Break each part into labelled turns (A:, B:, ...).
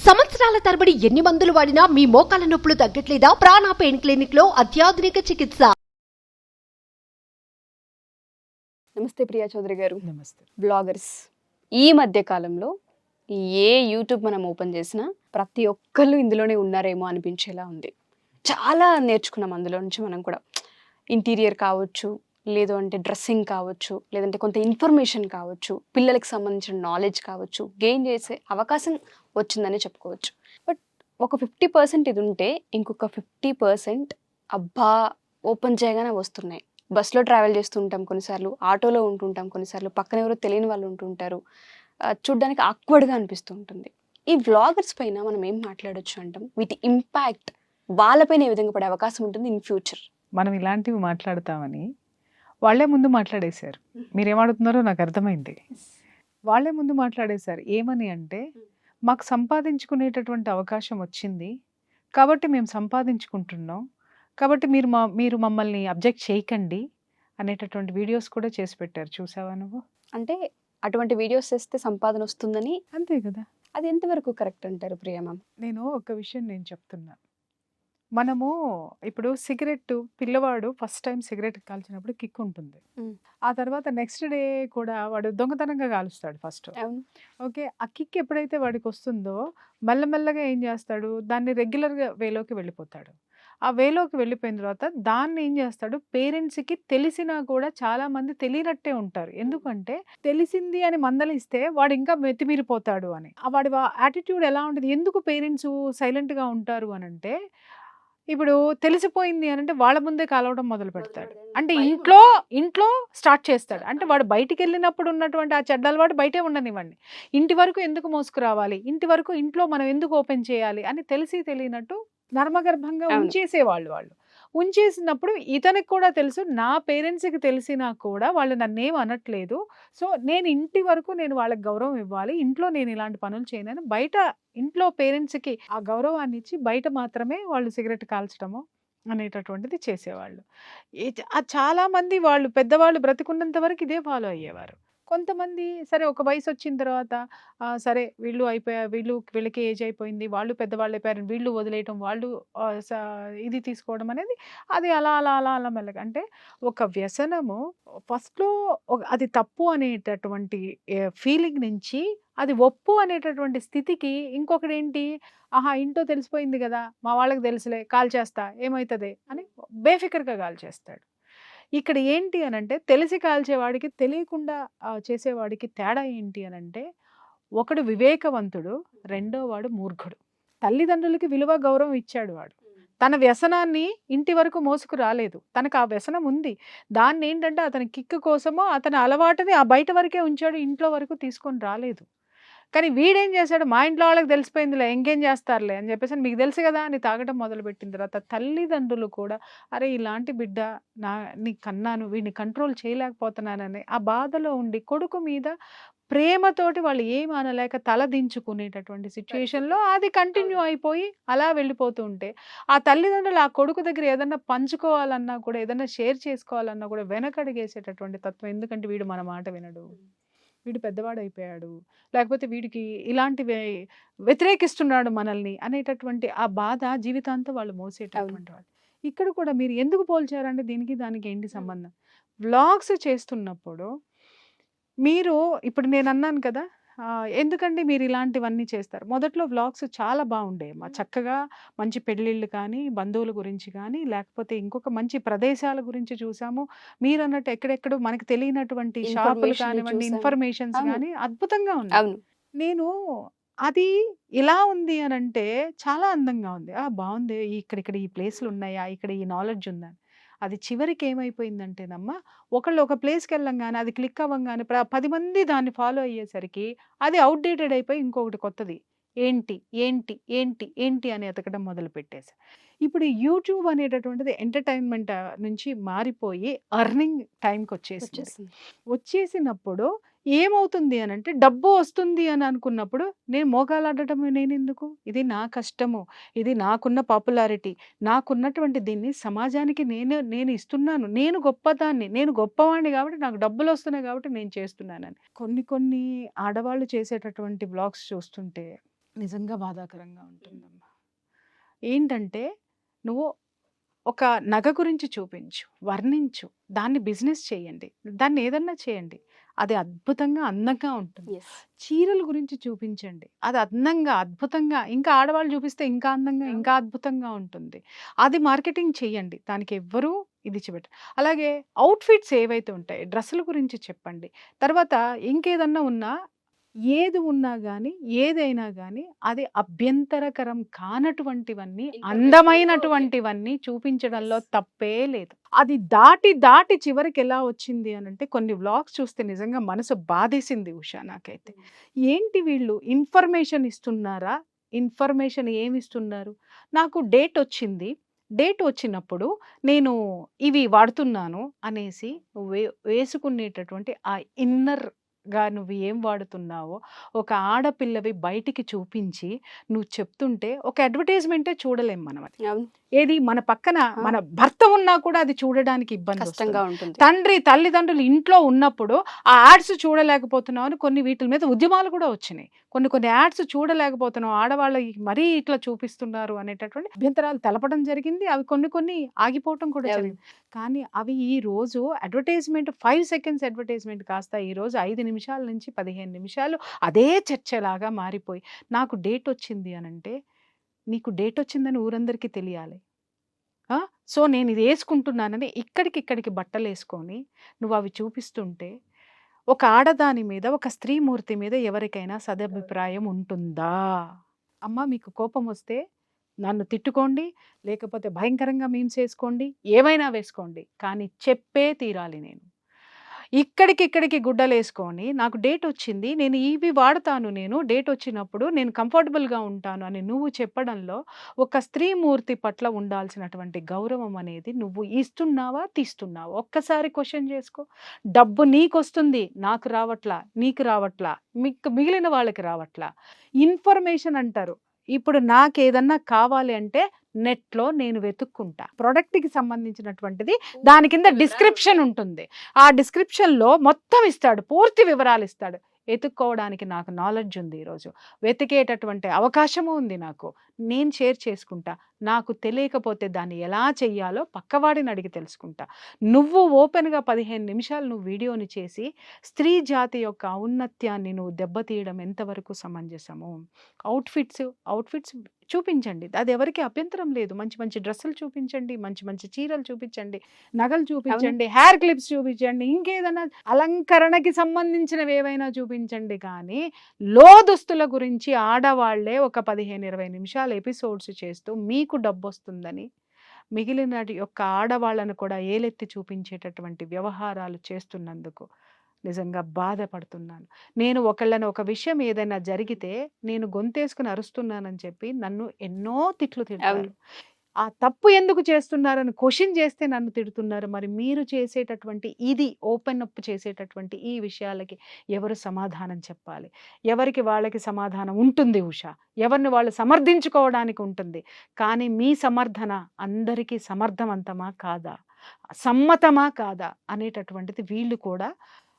A: సంవత్సరాల తరబడి ఎన్ని మందులు వాడినా మీ మోకాల నొప్పులు తగ్గట్లేదా? ప్రాణ పెయిన్ క్లినిక్ లో అత్యాధునిక చికిత్స.
B: నమస్తే ప్రియా చౌదరి గారు.
C: నమస్తే.
B: బ్లాగర్స్ ఈ మధ్య కాలంలో ఏ యూట్యూబ్ మనం ఓపెన్ చేసినా ప్రతి ఒక్కళ్ళు ఇందులోనే ఉన్నారేమో అనిపించేలా ఉంది. చాలా నేర్చుకున్నాం అందులో నుంచి మనం కూడా. ఇంటీరియర్ కావచ్చు, లేదు అంటే డ్రెస్సింగ్ కావచ్చు, లేదంటే కొంత ఇన్ఫర్మేషన్ కావచ్చు, పిల్లలకు సంబంధించిన నాలెడ్జ్ కావచ్చు, గెయిన్ చేసే అవకాశం వచ్చిందని చెప్పుకోవచ్చు. బట్ ఒక 50% ఇది ఉంటే ఇంకొక 50% అబ్బా ఓపెన్ చేయగానే వస్తున్నాయి. బస్సులో ట్రావెల్ చేస్తూ ఉంటాం కొన్నిసార్లు, ఆటోలో ఉంటుంటాం కొన్నిసార్లు, పక్కన ఎవరో తెలియని వాళ్ళు ఉంటుంటారు, చూడ్డానికి ఆక్వర్డ్గా అనిపిస్తూ ఉంటుంది. ఈ వ్లాగర్స్ పైన మనం ఏం మాట్లాడొచ్చు అంటాం? వీటి ఇంపాక్ట్ వాళ్ళపైన ఏ విధంగా పడే అవకాశం ఉంటుంది ఇన్ ఫ్యూచర్?
C: మనం ఇలాంటివి మాట్లాడతామని వాళ్ళే ముందు మాట్లాడేశారు. మీరేమాడుతున్నారో నాకు అర్థమైంది. వాళ్ళే ముందు మాట్లాడేశారు. ఏమని అంటే, మాకు సంపాదించుకునేటటువంటి అవకాశం వచ్చింది కాబట్టి మేము సంపాదించుకుంటున్నాం, కాబట్టి మీరు మమ్మల్ని అబ్జెక్ట్ చేయకండి అనేటటువంటి వీడియోస్ కూడా చేసి పెట్టారు. చూసావా నువ్వు?
B: అంటే అటువంటి వీడియోస్ చేస్తే సంపాదన వస్తుందని,
C: అంతే కదా.
B: అది ఎంతవరకు కరెక్ట్ అంటారు ప్రియా మ్యామ్?
C: నేను ఒక విషయం చెప్తున్నా. మనము ఇప్పుడు సిగరెట్, పిల్లవాడు ఫస్ట్ టైం సిగరెట్ కాల్చినప్పుడు కిక్ ఉంటుంది. ఆ తర్వాత నెక్స్ట్ డే కూడా వాడు దొంగతనంగా కాలుస్తాడు ఫస్ట్. ఓకే, ఆ కిక్ ఎప్పుడైతే వాడికి వస్తుందో మెల్లమెల్లగా ఏం చేస్తాడు, దాన్ని రెగ్యులర్గా వేలోకి వెళ్ళిపోతాడు. ఆ వేలోకి వెళ్ళిపోయిన తర్వాత దాన్ని ఏం చేస్తాడు, పేరెంట్స్కి తెలిసినా కూడా చాలా మంది తెలియనట్టే ఉంటారు. ఎందుకంటే తెలిసింది అని మందలిస్తే వాడు ఇంకా మెతిమీరిపోతాడు అని. వాడి యాటిట్యూడ్ ఎలా ఉంటుంది? ఎందుకు పేరెంట్స్ సైలెంట్గా ఉంటారు అని అంటే, ఇప్పుడు తెలిసిపోయింది అని అంటే వాళ్ళ ముందే కాలవడం మొదలు పెడతాడు. అంటే ఇంట్లో స్టార్ట్ చేస్తాడు. అంటే వాడు బయటికి వెళ్ళినప్పుడు ఉన్నటువంటి ఆ చెడ్డ అలవాటు బయటే ఉండనివ్వండి, ఇంటి వరకు ఎందుకు మోసుకురావాలి, ఇంట్లో మనం ఎందుకు ఓపెన్ చేయాలి అని తెలియనట్టు నర్మగర్భంగా ఉంచేసేవాళ్ళు. ఉంచేసినప్పుడు ఇతనికి కూడా తెలుసు, నా పేరెంట్స్కి తెలిసినా కూడా వాళ్ళు నన్నేం అనట్లేదు, సో నేను ఇంటి వరకు నేను వాళ్ళకి గౌరవం ఇవ్వాలి, ఇంట్లో నేను ఇలాంటి పనులు చేయను. బయట ఇంట్లో పేరెంట్స్కి ఆ గౌరవాన్ని ఇచ్చి బయట మాత్రమే వాళ్ళు సిగరెట్ కాల్చడము అనేటటువంటిది చేసేవాళ్ళు. చాలా మంది వాళ్ళు పెద్దవాళ్ళు బ్రతికున్నంత వరకు ఇదే ఫాలో అయ్యేవారు. కొంతమంది సరే ఒక వయసు వచ్చిన తర్వాత సరే వీళ్ళకి ఏజ్ అయిపోయింది, వాళ్ళు పెద్దవాళ్ళు అయిపోయారు, వీళ్ళు వదిలేయటం, వాళ్ళు ఇది తీసుకోవడం అనేది అది అలా అలా అలా అలా మెల్లగా. అంటే ఒక వ్యసనము ఫస్ట్లో అది తప్పు అనేటటువంటి ఫీలింగ్ నుంచి అది ఒప్పు అనేటటువంటి స్థితికి ఇంకొకటి ఏంటి, ఆహా ఇంట్లో తెలిసిపోయింది కదా, మా వాళ్ళకి తెలుసులే, కాల్ చేస్తా ఏమవుతుంది అని బేఫికర్గా కాల్ చేస్తాడు. ఇక్కడ ఏంటి అని అంటే, తెలిసి కాల్చేవాడికి తెలియకుండా చేసేవాడికి తేడా ఏంటి అని అంటే, ఒకడు వివేకవంతుడు, రెండో వాడు మూర్ఖుడు. తల్లిదండ్రులకి విలువ గౌరవం ఇచ్చాడు వాడు. తన వ్యసనాన్ని ఇంటి వరకు మోసుకు రాలేదు, తనకు ఆ వ్యసనం ఉంది, దాన్ని ఏంటంటే అతని కిక్కు కోసమో అతని అలవాటుని ఆ బయట వరకే ఉంచాడు, ఇంట్లో వరకు తీసుకొని రాలేదు. కానీ వీడేం చేశాడు, మా ఇంట్లో వాళ్ళకి తెలిసిపోయిందిలే, ఇంకేం చేస్తారులే అని చెప్పేసి, మీకు తెలుసు కదా అని తాగడం మొదలుపెట్టిన తర్వాత తల్లిదండ్రులు కూడా అరే ఇలాంటి బిడ్డ నీ కన్నాను, వీడిని కంట్రోల్ చేయలేకపోతున్నానని ఆ బాధలో ఉండి కొడుకు మీద ప్రేమతోటి వాళ్ళు ఏం అనలేక తల దించుకునేటటువంటి సిచ్యువేషన్లో అది కంటిన్యూ అయిపోయి అలా వెళ్ళిపోతూ ఉంటే, ఆ తల్లిదండ్రులు ఆ కొడుకు దగ్గర ఏదన్నా పంచుకోవాలన్నా కూడా, ఏదన్నా షేర్ చేసుకోవాలన్నా కూడా వెనకడిగేసేటటువంటి తత్వం. ఎందుకంటే వీడు మన మాట వినడు, వీడు పెద్దవాడు అయిపోయాడు, లేకపోతే వీడికి ఇలాంటివి వ్యతిరేకిస్తున్నాడు మనల్ని అనేటటువంటి ఆ బాధ జీవితాంతం వాళ్ళు మోసేటటువంటి వాళ్ళు. ఇక్కడ కూడా మీరు ఎందుకు పోల్చారంటే దీనికి దానికి ఏంటి సంబంధం? వ్లాగ్స్ చేస్తున్నప్పుడు మీరు ఇప్పుడు నేను అన్నాను కదా, ఎందుకంటే మీరు ఇలాంటివన్నీ చేస్తారు. మొదట్లో వ్లాగ్స్ చాలా బాగుండేవి, చక్కగా మంచి పెళ్ళిళ్ళు కానీ, బంధువుల గురించి కానీ, లేకపోతే ఇంకొక మంచి ప్రదేశాల గురించి చూసాము. మీరు అన్నట్టు ఎక్కడెక్కడో మనకు తెలియనటువంటి షాపులు కానివ్వండి, ఇన్ఫర్మేషన్స్ కానీ అద్భుతంగా ఉన్నాయి. నేను అది ఇలా ఉంది అని అంటే చాలా అందంగా ఉంది, బాగుంది, ఇక్కడ ఈ ప్లేస్లు ఉన్నాయా, ఇక్కడ ఈ నాలెడ్జ్ ఉందని. అది చివరికి ఏమైపోయిందంటేనమ్మా, ఒకళ్ళు ఒక ప్లేస్కి వెళ్ళంగానే అది క్లిక్ అవ్వగానే 10 మంది దాన్ని ఫాలో అయ్యేసరికి అది అవుట్డేటెడ్ అయిపోయి ఇంకొకటి కొత్తది ఏంటి ఏంటి ఏంటి ఏంటి అని ఎతకడం మొదలు పెట్టేసి, ఇప్పుడు యూట్యూబ్ అనేటటువంటిది ఎంటర్టైన్మెంట్ నుంచి మారిపోయి అర్నింగ్ టైంకి వచ్చేసినప్పుడు ఏమవుతుంది అని అంటే, డబ్బు వస్తుంది అని అనుకున్నప్పుడు నేను మోకాలాడటం నేనెందుకు, ఇది నా కష్టము, ఇది నాకున్న పాపులారిటీ, నాకున్నటువంటి దీన్ని సమాజానికి నేను ఇస్తున్నాను, నేను గొప్పదాన్ని, నేను గొప్పవాడిని కాబట్టి నాకు డబ్బులు వస్తున్నాయి కాబట్టి నేను చేస్తున్నానని. కొన్ని ఆడవాళ్ళు చేసేటటువంటి వ్లాగ్స్ చూస్తుంటే నిజంగా బాధాకరంగా ఉంటుందమ్మా. ఏంటంటే నువ్వు ఒక నగ గురించి చూపించు, వర్ణించు, దాన్ని బిజినెస్ చేయండి, దాన్ని ఏదన్నా చేయండి, అది అద్భుతంగా అందంగా ఉంటుంది. చీరల గురించి చూపించండి, అది అందంగా అద్భుతంగా, ఇంకా ఆడవాళ్ళు చూపిస్తే ఇంకా అందంగా ఇంకా అద్భుతంగా ఉంటుంది. అది మార్కెటింగ్ చేయండి, దానికి ఎవ్వరూ ఇది చెప్పండి. అలాగే అవుట్ఫిట్స్ ఏవైతే ఉంటాయి డ్రెస్సుల గురించి చెప్పండి. తర్వాత ఇంకేదన్నా ఉన్నా, ఏది ఉన్నా కానీ ఏదైనా కానీ అది అభ్యంతరకరం కానటువంటివన్నీ అందమైనటువంటివన్నీ చూపించడంలో తప్పే లేదు. అది దాటి దాటి చివరికి ఎలా వచ్చింది అని అంటే కొన్ని వ్లాగ్స్ చూస్తే నిజంగా మనసు బాధేసింది ఉషా నాకైతే. ఏంటి వీళ్ళు ఇన్ఫర్మేషన్ ఇస్తున్నారా? ఇన్ఫర్మేషన్ ఏమి ఇస్తున్నారు? నాకు డేట్ వచ్చింది, డేట్ వచ్చినప్పుడు నేను ఇవి వాడుతున్నాను అనేసి వేసుకునేటటువంటి ఆ ఇన్నర్ గా నువ్వు ఏం వాడుతున్నావో ఒక ఆడపిల్లవి బయటికి చూపించి నువ్వు చెప్తుంటే ఒక అడ్వర్టైజ్మెంటే చూడలేం మనం. అది
B: అవును,
C: ఏది మన పక్కన మన భర్త ఉన్నా కూడా అది చూడడానికి ఇబ్బంది
B: కష్టంగా
C: వస్తుంది.
B: ఉంటుంది.
C: తల్లిదండ్రులు ఇంట్లో ఉన్నప్పుడు ఆ యాడ్స్ చూడలేకపోతున్నావు అని కొన్ని వీటి మీద ఉద్యమాలు కూడా వచ్చినాయి. కొన్ని యాడ్స్ చూడలేకపోతున్నావు, ఆడవాళ్ళకి మరీ ఇట్లా చూపిస్తున్నారు అనేటటువంటి అభ్యంతరాలు తెలపడం జరిగింది. అవి కొన్ని ఆగిపోవటం కూడా
B: అవును.
C: జరిగింది. కానీ అవి ఈ రోజు అడ్వర్టైజ్మెంట్ 5 సెకండ్స్ అడ్వర్టైజ్మెంట్ కాస్త ఈ రోజు 5 నిమిషాల నుంచి 15 నిమిషాలు అదే చర్చలాగా మారిపోయి, నాకు డేట్ వచ్చింది అనంటే నీకు డేట్ వచ్చిందని ఊరందరికీ తెలియాలి. సో నేను ఇది వేసుకుంటున్నానని ఇక్కడికి బట్టలు వేసుకొని నువ్వు అవి చూపిస్తుంటే ఒక ఆడదాని మీద, ఒక స్త్రీమూర్తి మీద ఎవరికైనా సదభిప్రాయం ఉంటుందా? అమ్మ మీకు కోపం వస్తే నన్ను తిట్టుకోండి, లేకపోతే భయంకరంగా మీమ్స్ వేసుకోండి, ఏమైనా వేసుకోండి, కానీ చెప్పే తీరాలి నేను. ఇక్కడికి గుడ్డలేసుకొని నాకు డేట్ వచ్చింది, నేను ఇవి వాడతాను, నేను డేట్ వచ్చినప్పుడు నేను కంఫర్టబుల్గా ఉంటాను అని నువ్వు చెప్పడంలో ఒక స్త్రీమూర్తి పట్ల ఉండాల్సినటువంటి గౌరవం అనేది నువ్వు ఇస్తున్నావా తీస్తున్నావా? ఒక్కసారి క్వశ్చన్ చేసుకో. డబ్బు నీకు వస్తుంది, నాకు రావట్లా, నీకు రావట్లా, మిగిలిన వాళ్ళకి రావట్లా. ఇన్ఫర్మేషన్ అంటారు. ఇప్పుడు నాకేదన్నా కావాలి అంటే నెట్లో నేను వెతుక్కుంటా. ప్రోడక్ట్కి సంబంధించినటువంటిది దాని కింద డిస్క్రిప్షన్ ఉంటుంది. ఆ డిస్క్రిప్షన్లో మొత్తం ఇస్తాడు, పూర్తి వివరాలు ఇస్తాడు. వెతుక్కోవడానికి నాకు నాలెడ్జ్ ఉంది, ఈరోజు వెతికేటటువంటి అవకాశము ఉంది నాకు. నేను షేర్ చేసుకుంటా. నాకు తెలియకపోతే దాన్ని ఎలా చెయ్యాలో పక్కవాడిని అడిగి తెలుసుకుంటా. నువ్వు ఓపెన్గా 15 నిమిషాలు నువ్వు వీడియోని చేసి స్త్రీ జాతి యొక్క ఔన్నత్యాన్ని నువ్వు దెబ్బతీయడం ఎంతవరకు సమంజసము? అవుట్ఫిట్స్ చూపించండి, అది ఎవరికి అభ్యంతరం లేదు. మంచి డ్రెస్సులు చూపించండి, మంచి చీరలు చూపించండి, నగలు చూపించండి, హెయిర్ క్లిప్స్ చూపించండి, ఇంకేదైనా అలంకరణకి సంబంధించినవి ఏవైనా చూపించండి. కానీ దుస్తుల గురించి ఆడవాళ్లే ఒక 15-20 నిమిషాలు ఎపిసోడ్స్ చేస్తూ మీకు డబ్బు వస్తుందని మిగిలిన యొక్క ఆడవాళ్ళను కూడా ఏలెత్తి చూపించేటటువంటి వ్యవహారాలు చేస్తున్నందుకు నిజంగా బాధపడుతున్నాను. నేను ఒక విషయం ఏదైనా జరిగితే నేను గొంతేసుకుని అరుస్తున్నానని చెప్పి నన్ను ఎన్నో తిట్లు తిట్టారు. ఆ తప్పు ఎందుకు చేస్తున్నారని క్వశ్చన్ చేస్తే నన్ను తిడుతున్నారు. మరి మీరు చేసేటటువంటి ఇది ఓపెన్ అప్ చేసేటటువంటి ఈ విషయాలకి ఎవరు సమాధానం చెప్పాలి? ఎవరికి వాళ్ళకి సమాధానం ఉంటుంది ఉషా, ఎవరిని వాళ్ళు సమర్థించుకోవడానికి ఉంటుంది. కానీ మీ సమర్థన అందరికీ సమర్థవంతమా కాదా, సమ్మతమా కాదా అనేటటువంటిది వీళ్ళు కూడా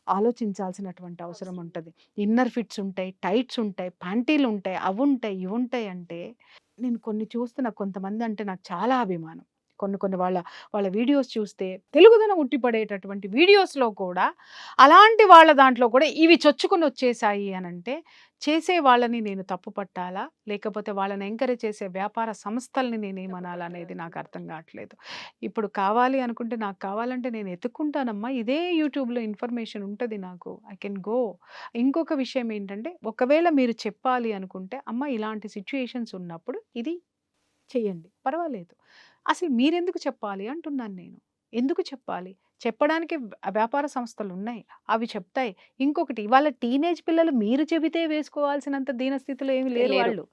C: ఆలోచించాల్సినటువంటి అవసరం ఉంటుంది. ఇన్నర్ ఫిట్స్ ఉంటాయి, టైట్స్ ఉంటాయి, ప్యాంటీలు ఉంటాయి, అవి ఉంటాయి, ఇవి ఉంటాయి. అంటే నేను కొన్ని చూస్తున్న కొంతమంది అంటే నాకు చాలా అభిమానం. కొన్ని వాళ్ళ వీడియోస్ చూస్తే తెలుగుదనం ఉట్టిపడేటటువంటి వీడియోస్లో కూడా అలాంటి వాళ్ళ దాంట్లో కూడా ఇవి చొచ్చుకొని వచ్చేసాయి అని అంటే చేసే వాళ్ళని నేను తప్పు పట్టాలా, లేకపోతే వాళ్ళని ఎంకరేజ్ చేసే వ్యాపార సంస్థల్ని నేనేమనాలా అనేది నాకు అర్థం కావట్లేదు. ఇప్పుడు కావాలి అనుకుంటే నాకు కావాలంటే నేను ఎత్తుక్కుంటానమ్మా, ఇదే యూట్యూబ్లో ఇన్ఫర్మేషన్ ఉంటుంది నాకు, ఐ కెన్ గో. ఇంకొక విషయం ఏంటంటే ఒకవేళ మీరు చెప్పాలి అనుకుంటే అమ్మ ఇలాంటి సిచ్యుయేషన్స్ ఉన్నప్పుడు ఇది చెయ్యండి, పర్వాలేదు. అసలు మీరెందుకు చెప్పాలి అంటున్నాను నేను. ఎందుకు చెప్పాలి? చెప్పడానికి వ్యాపార సంస్థలు ఉన్నాయి, అవి చెప్తాయి. ఇంకొకటి, ఇవాళ టీనేజ్ పిల్లలు మీరు చెబితే వేసుకోవాల్సినంత దీనస్థితిలో ఏమి లేరు. వాళ్ళు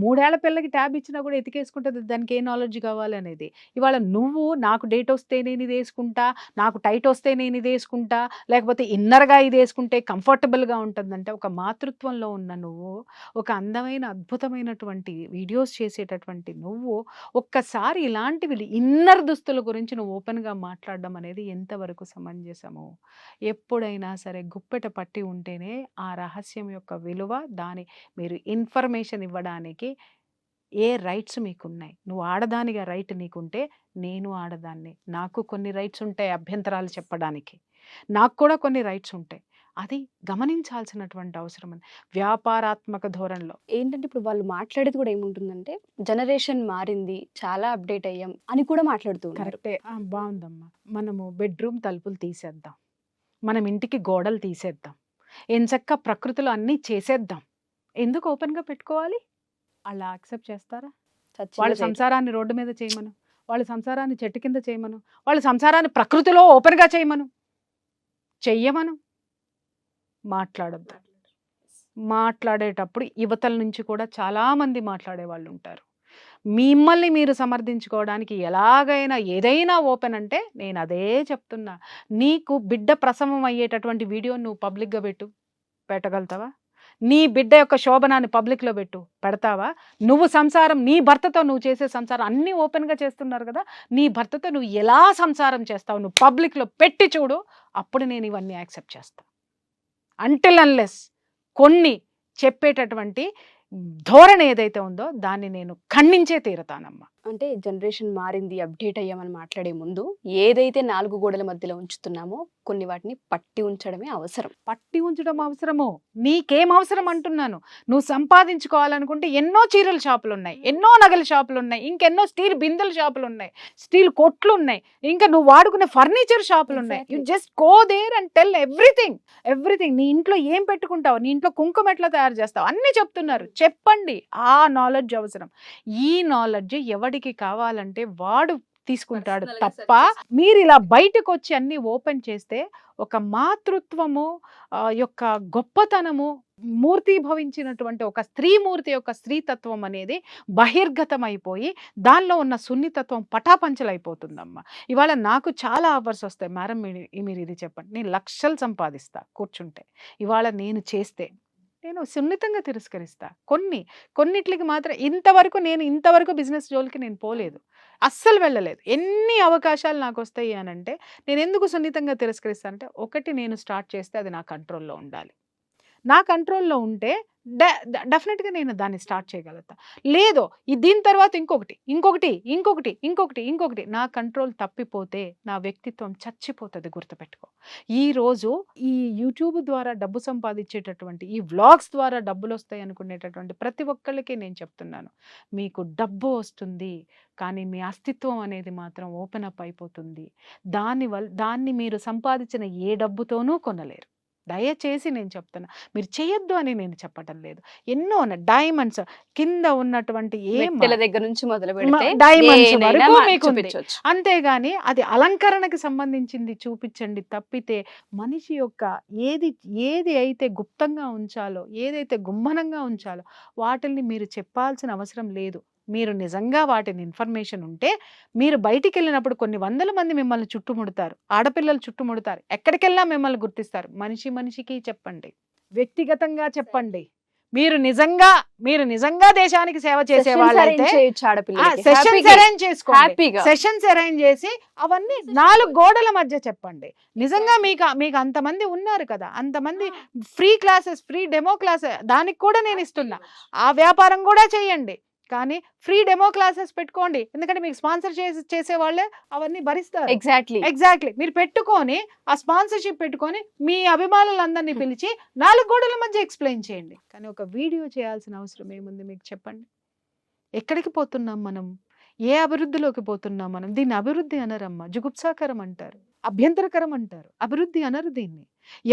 C: 3 ఏళ్ల పిల్లకి ట్యాబ్ ఇచ్చినా కూడా ఎతికేసుకుంటుంది, దానికి ఏ నాలెడ్జ్ కావాలి అనేది. ఇవాళ నువ్వు నాకు డేట్ వస్తే నేను ఇది వేసుకుంటా, నాకు టైట్ వస్తే నేను ఇది వేసుకుంటా, లేకపోతే ఇన్నర్గా ఇది వేసుకుంటే కంఫర్టబుల్గా ఉంటుందంటే ఒక మాతృత్వంలో ఉన్న నువ్వు, ఒక అందమైన అద్భుతమైనటువంటి వీడియోస్ చేసేటటువంటి నువ్వు ఒక్కసారి ఇలాంటివి ఇన్నర్ దుస్తుల గురించి నువ్వు ఓపెన్గా మాట్లాడడం అనేది ఎంత ఎంతవరకు సమంజసము? ఎప్పుడైనా సరే గుప్పెట పట్టి ఉంటేనే ఆ రహస్యం యొక్క విలువ, మీరు ఇన్ఫర్మేషన్ ఇవ్వడానికి ఏ రైట్స్ మీకున్నాయి. నువ్వు ఆడదానిగా రైట్ నీకుంటే, నేను ఆడదాన్ని, నాకు కొన్ని రైట్స్ ఉంటాయి అభ్యంతరాలు చెప్పడానికి, నాకు కూడా కొన్ని రైట్స్ ఉంటాయి. అది గమనించాల్సినటువంటి అవసరం ఉంది వ్యాపారాత్మక ధోరణిలో.
B: ఏంటంటే ఇప్పుడు వాళ్ళు మాట్లాడేది కూడా ఏముంటుందంటే జనరేషన్ మారింది, చాలా అప్డేట్ అయ్యాం అని కూడా మాట్లాడుతూ ఉన్నారు.
C: కరెక్టే. బాగుందమ్మా. మనము బెడ్రూమ్ తలుపులు తీసేద్దాం, మనం ఇంటికి గోడలు తీసేద్దాం, ఎంచక్క ప్రకృతిలో అన్నీ చేసేద్దాం. ఎందుకు ఓపెన్గా పెట్టుకోవాలి? అలా యాక్సెప్ట్ చేస్తారా?
B: చచ్చిందే
C: వాళ్ళ
B: చేయరు.
C: సంసారాన్ని రోడ్డు మీద చేయమను, వాళ్ళ సంసారాన్ని చెట్టు కింద చేయమను, వాళ్ళ సంసారాన్ని ప్రకృతిలో ఓపెన్గా చేయమను, చెయ్యమను. మాట్లాడద్దు. మాట్లాడేటప్పుడు యువతల నుంచి కూడా చాలామంది మాట్లాడే వాళ్ళు ఉంటారు. మిమ్మల్ని మీరు సమర్థించుకోవడానికి ఎలాగైనా ఏదైనా ఓపెన్ అంటే నేను అదే చెప్తున్నా. నీకు బిడ్డ ప్రసవం అయ్యేటటువంటి వీడియో నువ్వు పబ్లిక్గా పెట్టగలుగుతావా? నీ బిడ్డ యొక్క శోభనాన్ని పబ్లిక్లో పెడతావా? నువ్వు సంసారం, నీ భర్తతో నువ్వు చేసే సంసారం అన్నీ ఓపెన్గా చేస్తున్నారు కదా, నీ భర్తతో నువ్వు ఎలా సంసారం చేస్తావు నువ్వు పబ్లిక్లో పెట్టి చూడు, అప్పుడు నేను ఇవన్నీ యాక్సెప్ట్ చేస్తాను. అంటిల్ అన్లెస్ కొన్ని చెప్పేటటువంటి ధోరణి ఏదైతే ఉందో దాన్ని నేను ఖండించే తీరతానమ్మా.
B: అంటే జనరేషన్ మారింది, అప్డేట్ అయ్యామని మాట్లాడే ముందు ఏదైతే 4 గోడల మధ్యలో ఉంచుతున్నామో కొన్ని వాటిని పట్టి ఉంచడమే అవసరం.
C: పట్టి ఉంచడం అవసరమో, నీకేం అవసరం అంటున్నాను. నువ్వు సంపాదించుకోవాలనుకుంటే ఎన్నో చీరల షాపులు ఉన్నాయి, ఎన్నో నగల షాపులు ఉన్నాయి, ఇంకెన్నో స్టీల్ బిందెల షాపులు ఉన్నాయి, స్టీల్ కొట్లు ఉన్నాయి, ఇంకా నువ్వు వాడుకునే ఫర్నిచర్ షాపులు ఉన్నాయి. You just go there and tell everything. నీ ఇంట్లో ఏం పెట్టుకుంటావు, నీ ఇంట్లో కుంకుమ ఎట్లా తయారు చేస్తావు అన్నీ చెప్తున్నారు. చెప్పండి. ఆ నాలెడ్జ్ అవసరం. ఈ నాలెడ్జ్ ఎవడికి కావాలంటే వాడు తీసుకుంటాడు తప్ప మీరు ఇలా బయటకు వచ్చి అన్ని ఓపెన్ చేస్తే ఒక మాతృత్వము యొక్క గొప్పతనము మూర్తిభవించినటువంటి ఒక స్త్రీమూర్తి యొక్క స్త్రీతత్వం అనేది బహిర్గతం అయిపోయి దానిలో ఉన్న సున్నితత్వం పటాపంచలైపోతుందమ్మా. ఇవాళ నాకు చాలా ఆఫర్స్ వస్తాయి, మేడం మీరు ఇది చెప్పండి, నేను లక్షలు సంపాదిస్తా కూర్చుంటే. ఇవాళ నేను చేస్తే నేను సున్నితంగా తిరస్కరిస్తా. కొన్నిట్లకి మాత్రం ఇంతవరకు బిజినెస్ జోలికి నేను పోలేదు, అస్సలు వెళ్ళలేదు. ఎన్ని అవకాశాలు నాకు వస్తాయి అని అంటే నేను ఎందుకు సున్నితంగా తిరస్కరిస్తానంటే, ఒకటి నేను స్టార్ట్ చేస్తే అది నా కంట్రోల్లో ఉండాలి. నా కంట్రోల్లో ఉంటే డెఫినెట్గా నేను దాన్ని స్టార్ట్ చేయగలుగుతా. లేదు దీని తర్వాత ఇంకొకటి నా కంట్రోల్ తప్పిపోతే నా వ్యక్తిత్వం చచ్చిపోతుంది. గుర్తుపెట్టుకో. ఈరోజు ఈ యూట్యూబ్ ద్వారా డబ్బు సంపాదించేటటువంటి, ఈ వ్లాగ్స్ ద్వారా డబ్బులు వస్తాయి అనుకునేటటువంటి ప్రతి ఒక్కళ్ళకి నేను చెప్తున్నాను, మీకు డబ్బు వస్తుంది కానీ మీ అస్తిత్వం అనేది మాత్రం ఓపెన్ అప్ అయిపోతుంది. దాన్ని మీరు సంపాదించిన ఏ డబ్బుతోనూ కొనలేరు. దయచేసి నేను చెప్తున్నా, మీరు చేయొద్దు అని నేను చెప్పటం లేదు. ఎన్నో డైమండ్స్ కింద ఉన్నటువంటి
B: దగ్గర నుంచి మొదలు పెడితే
C: డైమండ్స్ వరకు మీకు
B: చూపించవచ్చు.
C: అంతేగాని అది అలంకరణకి సంబంధించింది చూపించండి తప్పితే మనిషి యొక్క ఏది అయితే గుప్తంగా ఉంచాలో, ఏదైతే గుమ్మనంగా ఉంచాలో వాటిని మీరు చెప్పాల్సిన అవసరం లేదు. మీరు నిజంగా వాటిని ఇన్ఫర్మేషన్ ఉంటే మీరు బయటికి వెళ్ళినప్పుడు కొన్ని వందల మంది మిమ్మల్ని చుట్టుముడతారు, ఆడపిల్లలు చుట్టుముడతారు, ఎక్కడికెళ్ళినా మిమ్మల్ని గుర్తిస్తారు. మనిషికి చెప్పండి, వ్యక్తిగతంగా చెప్పండి. మీరు నిజంగా దేశానికి సేవ చేసే వాళ్ళైతే సెషన్స్ అరేంజ్ చేసుకోండి. సెషన్స్ అరేంజ్ చేసి అవన్నీ 4 గోడల మధ్య చెప్పండి. నిజంగా మీకు అంతమంది ఉన్నారు కదా, అంతమంది free classes, free demo class దానికి కూడా నేను ఇస్తున్నా. ఆ వ్యాపారం కూడా చేయండి, కానీ ఫ్రీ డెమో క్లాసెస్ పెట్టుకోండి. ఎందుకంటే మీకు స్పాన్సర్ చేసే వాళ్ళే అవన్నీ భరిస్తారు. ఎగ్జాక్ట్లీ. మీరు పెట్టుకొని ఆ స్పాన్సర్షిప్ పెట్టుకొని మీ అభిమానులందరినీ పిలిచి 4 గోడల మధ్య ఎక్స్ప్లెయిన్ చేయండి. కానీ ఒక వీడియో చేయాల్సిన అవసరం ఏముంది మీకు చెప్పండి? ఎక్కడికి పోతున్నాం మనం? ఏ అభివృద్ధిలోకి పోతున్నాం మనం? దీన్ని అభివృద్ధి అనరమ్మా, జుగుప్సాకరం అంటారు, అభ్యంతరకరం అంటారు. అభివృద్ధి అనరు దీన్ని.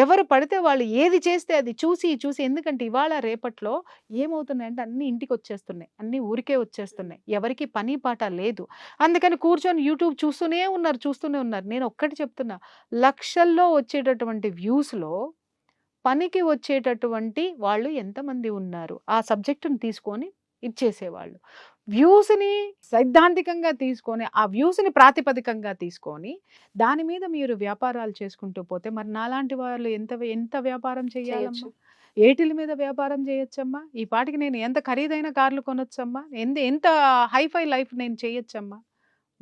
C: ఎవరు పడితే వాళ్ళు ఏది చేస్తే అది చూసి ఎందుకంటే ఇవాళ రేపట్లో ఏమవుతున్నాయంటే అన్ని ఇంటికి వచ్చేస్తున్నాయి, అన్ని ఊరికే వచ్చేస్తున్నాయి, ఎవరికి పని పాట లేదు. అందుకని కూర్చొని యూట్యూబ్ చూస్తూనే ఉన్నారు. నేను ఒక్కటి చెప్తున్నా, లక్షల్లో వచ్చేటటువంటి వ్యూస్లో పనికి వచ్చేటటువంటి వాళ్ళు ఎంతమంది ఉన్నారు? ఆ సబ్జెక్టుని తీసుకొని ఇచ్చేసేవాళ్ళు. వ్యూస్ని సైద్ధాంతికంగా తీసుకొని, ఆ వ్యూస్ని ప్రాతిపదికంగా తీసుకొని దాని మీద మీరు వ్యాపారాలు చేసుకుంటూ పోతే మరి నాలాంటి వాళ్ళు ఎంత వ్యాపారం చేయాలమ్మా? ఏటిల మీద వ్యాపారం చేయొచ్చమ్మా? ఈ పాటికి నేను ఎంత ఖరీదైన కార్లు కొనొచ్చమ్మా? ఎంత హైఫై లైఫ్ నేను చేయొచ్చమ్మా?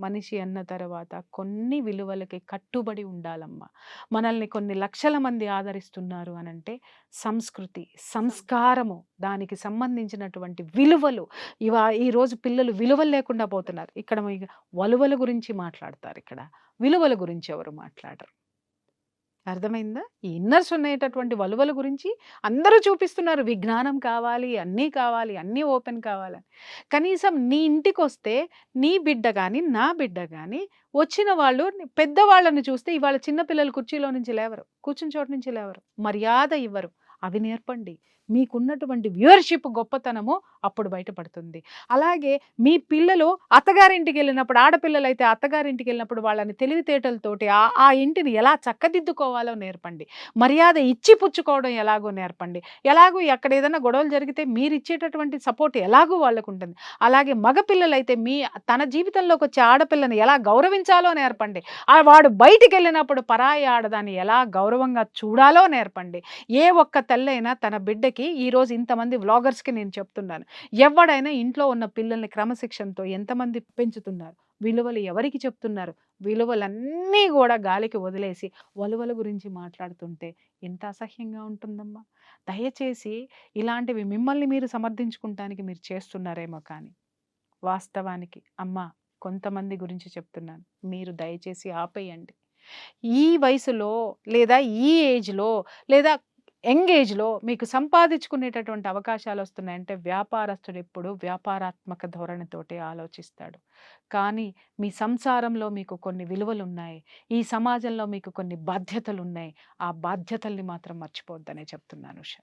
C: మనిషి అన్న తర్వాత కొన్ని విలువలకి కట్టుబడి ఉండాలమ్మా. మనల్ని కొన్ని లక్షల మంది ఆదరిస్తున్నారు అనంటే సంస్కృతి, సంస్కారము, దానికి సంబంధించినటువంటి విలువలు. ఈరోజు పిల్లలు విలువలు లేకుండా పోతున్నారు. ఇక్కడ వలువల గురించి మాట్లాడతారు, ఇక్కడ విలువల గురించి ఎవరు మాట్లాడరు. అర్థమైందా? ఈ ఇన్నర్స్ ఉన్నటువంటి వలువల గురించి అందరూ చూపిస్తున్నారు. విజ్ఞానం కావాలి, అన్నీ ఓపెన్ కావాలని. కనీసం నీ ఇంటికి వస్తే నీ బిడ్డ కానీ నా బిడ్డ కానీ వచ్చిన వాళ్ళు పెద్దవాళ్ళని చూస్తే ఇవాళ చిన్నపిల్లలు కుర్చీలో నుంచి లేవరు, కూర్చుని చోటు నుంచి లేవరు, మర్యాద ఇవ్వరు. అవి నేర్పండి. మీకున్నటువంటి వ్యూవర్షిప్ గొప్పతనము అప్పుడు బయటపడుతుంది. అలాగే మీ పిల్లలు అత్తగారింటికి వెళ్ళినప్పుడు, ఆడపిల్లలైతే అత్తగారింటికి వెళ్ళినప్పుడు వాళ్ళని తెలివితేటలతోటి ఆ ఇంటిని ఎలా చక్కదిద్దుకోవాలో నేర్పండి. మర్యాద ఇచ్చి పుచ్చుకోవడం ఎలాగో నేర్పండి. ఎలాగో అక్కడ ఏదైనా గొడవలు జరిగితే మీరు ఇచ్చేటటువంటి సపోర్ట్ ఎలాగో వాళ్ళకు ఉంటుంది. అలాగే మగపిల్లలైతే తన జీవితంలోకి వచ్చే ఆడపిల్లని ఎలా గౌరవించాలో నేర్పండి. వాడు బయటికి వెళ్ళినప్పుడు పరాయి ఆడదాన్ని ఎలా గౌరవంగా చూడాలో నేర్పండి. ఏ ఒక్క తల్లైనా తన బిడ్డకి, ఈరోజు ఇంతమంది వ్లాగర్స్కి నేను చెప్తున్నాను, ఎవడైనా ఇంట్లో ఉన్న పిల్లల్ని క్రమశిక్షణతో ఎంతమంది పెంచుతున్నారు? విలువలు ఎవరికి చెప్తున్నారు? విలువలన్నీ కూడా గాలికి వదిలేసి వలువల గురించి మాట్లాడుతుంటే ఎంత అసహ్యంగా ఉంటుందమ్మా. దయచేసి ఇలాంటివి మిమ్మల్ని మీరు సమర్థించుకుంటానికి మీరు చేస్తున్నారేమో, కానీ వాస్తవానికి అమ్మా కొంతమంది గురించి చెప్తున్నాను, మీరు దయచేసి ఆపేయండి. ఈ వయసులో లేదా ఈ ఏజ్లో లేదా యంగ్ ఏజ్లో మీకు సంపాదించుకునేటటువంటి అవకాశాలు వస్తున్నాయంటే వ్యాపారస్తుడు ఎప్పుడు వ్యాపారాత్మక ధోరణితోటే ఆలోచిస్తాడు. కానీ మీ సంసారంలో మీకు కొన్ని విలువలు ఉన్నాయి, ఈ సమాజంలో మీకు కొన్ని బాధ్యతలు ఉన్నాయి. ఆ బాధ్యతల్ని మాత్రం మర్చిపోవద్దనే చెప్తున్నాను ఉషా.